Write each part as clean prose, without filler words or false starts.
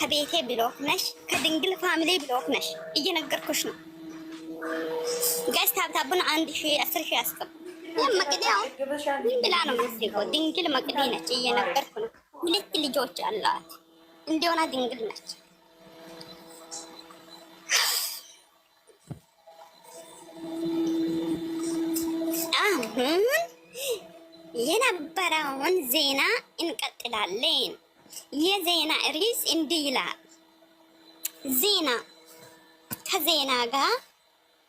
ከቤቴ ብሎክ ነሽ፣ ከድንግል ፋሚሊ ብሎክ ነሽ። እየነገርኩሽ ነው። ጋይስ ታብታቡን 1000 10,000 ያስገቡ። መቅዲያው ምን ብላ ነው የምትስቀው? ድንግል መቅዲ ነች። እየነገርኩ ነው። 2 ልጆች አላት። እንዲሆና ድንግል ነች። አሁን የነበረውን ዜና እንቀጥላለን። የዜና ርዕስ እንዲህ ይላል። ዜና ከዜና ጋር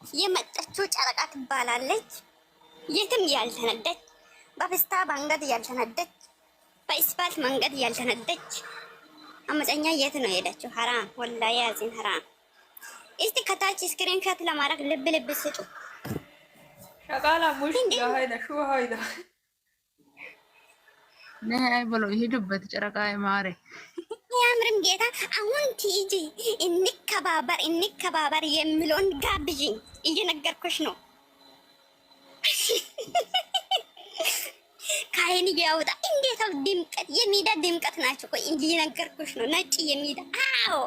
የመጣችው ጨረቃ ትባላለች። የትም ያልተነደች፣ በፍስታ መንገድ ያልተነደች፣ በአስፋልት መንገድ ያልተነደች አመፀኛ የት ነው ሄደችው? ሀራም ወላሂ ያዚን ሀራም። እስቲ ከታች ስክሪንሾት ለማድረግ ልብ ልብ ስጡ። ሸቃላ ሙሽ ያሃይዳ ሹ ሃይዳ ነይ ብሎ ሄዱበት ጨረቃ ማሬ ያምርም ጌታ አሁን ቲጂ እንከባበር የሚለውን ጋብዥኝ። እየነገርኩሽ ነው። ካይን ያውጣ እንዴት ድምቀት የሚዳ ድምቀት ናቸው። ቆይ እየነገርኩሽ ነው። ነጭ የሚዳ አዎ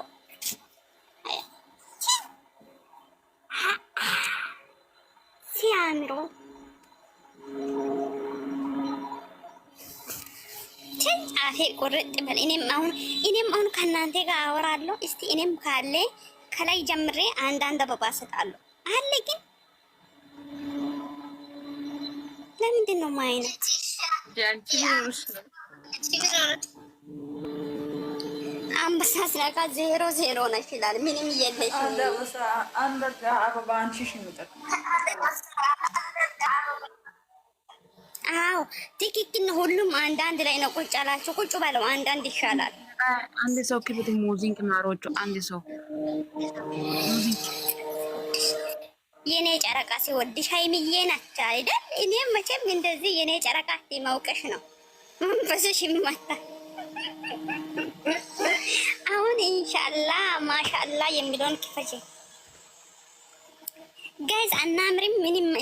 ሲያምሩ ጫፌ ቁርጥ በል። እኔም አሁን ከእናንተ ጋር አወራለሁ። እስቲ እኔም ካለ ከላይ ጀምሬ አንዳንድ አበባ እሰጣለሁ አለ። ግን ለምንድን ነው ማይነት አንበሳ ስላካ 0-0 ነሽ ይላል። ምንም የለሽ አበባ አንቺሽ ነው። አዎ ትክክል። ሁሉም አንዳንድ ላይ ነው ቁጭ አላችሁ። ቁጭ በለው አንዳንድ ይሻላል። አንድ ሰው ክብት ሙዚንቅ ማሮቹ አንድ ሰው የኔ ጨረቃ ሲወድሽ ሀይሚዬ ናት አይደል? እኔም መቼም እንደዚህ የኔ ጨረቃ ማውቀሽ ነው መንፈስሽ ይመታ። አሁን ኢንሻአላህ ማሻአላህ የሚለውን ክፈች ጋይዝ። አናምርም?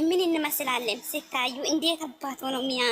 ምን እንመስላለን ሲታዩ? እንዴት አባቱ ነው ሚያ